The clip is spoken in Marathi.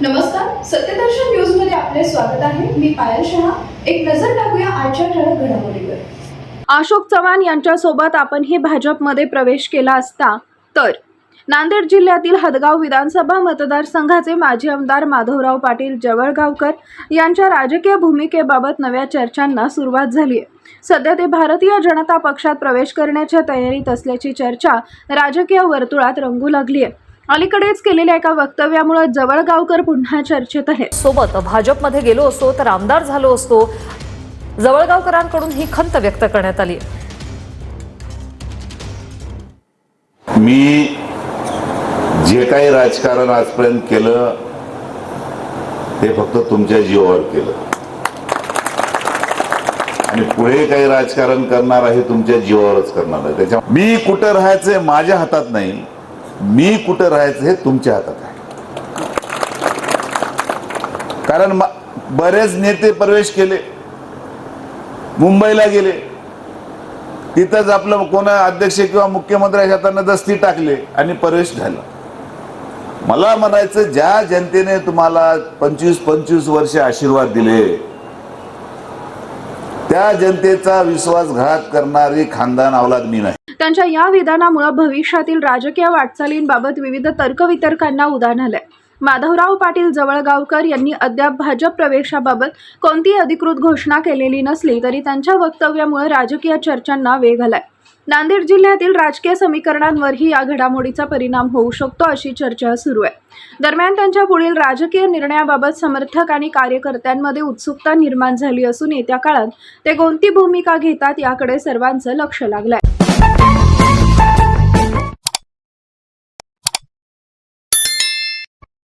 नमस्कार, सत्यदर्शन न्यूज मध्ये आपले स्वागत आहे। मी पायल शहा। एक नजर टाकूया आजच्या ठळक घडामोडीवर। अशोक चव्हाण यांच्यासोबत आपणही भाजपमध्ये प्रवेश केला असता तर नांदेड जिल्ह्यातील हदगाव विधानसभा मतदारसंघाचे माजी आमदार माधवराव पाटील जवळगावकर यांच्या राजकीय भूमिकेबाबत नव्या चर्चांना सुरुवात झाली आहे। सध्या ते भारतीय जनता पक्षात प्रवेश करण्याच्या तयारीत असल्याची चर्चा राजकीय वर्तुळात रंगू लागली आहे। अलीकडेच केलेल्या एका वक्तव्यामुळे जवळगावकर पुन्हा चर्चेत आहेत। सोबत भाजपमध्ये गेलो असतो तर आमदार झालो असतो, जवळगावकरांकडून ही खंत व्यक्त करण्यात आली। मी जे काही राजकारण आजपर्यंत केलं ते फक्त तुमच्या जीवावर केलं आणि पुढे काही राजकारण करणार आहे तुमच्या जीवावरच करणार आहे। त्याच्या मी कुठं राहायचंय माझ्या हातात नाही, मी कुठं राहायचं हे तुमच्या हातात आहे। कारण बरेच नेते प्रवेश केले, मुंबईला गेले, तिथंच आपलं कोणा अध्यक्ष किंवा मुख्यमंत्र्याच्या हाताने दस्ती टाकले आणि प्रवेश झाला। मला म्हणायचं, ज्या जनतेने तुम्हाला 25 वर्ष आशीर्वाद दिले त्या जनतेचा विश्वासघात करणारी खानदान अवलाद मी नाही। त्यांच्या या विधानामुळे भविष्यातील राजकीय वाटचालींबाबत विविध तर्कवितर्कांना उधाण आलंय। माधवराव पाटील जवळगावकर यांनी अद्याप भाजप प्रवेशाबाबत कोणतीही अधिकृत घोषणा केलेली नसली तरी त्यांच्या वक्तव्यामुळे राजकीय चर्चांना वेग आलाय। नांदेड जिल्ह्यातील राजकीय समीकरणांवरही या घडामोडीचा परिणाम होऊ शकतो अशी चर्चा सुरू आहे। दरम्यान त्यांच्या पुढील राजकीय निर्णयाबाबत समर्थक आणि कार्यकर्त्यांमध्ये उत्सुकता निर्माण झाली असून येत्या काळात ते कोणती भूमिका घेतात याकडे सर्वांचं लक्ष लागलंय।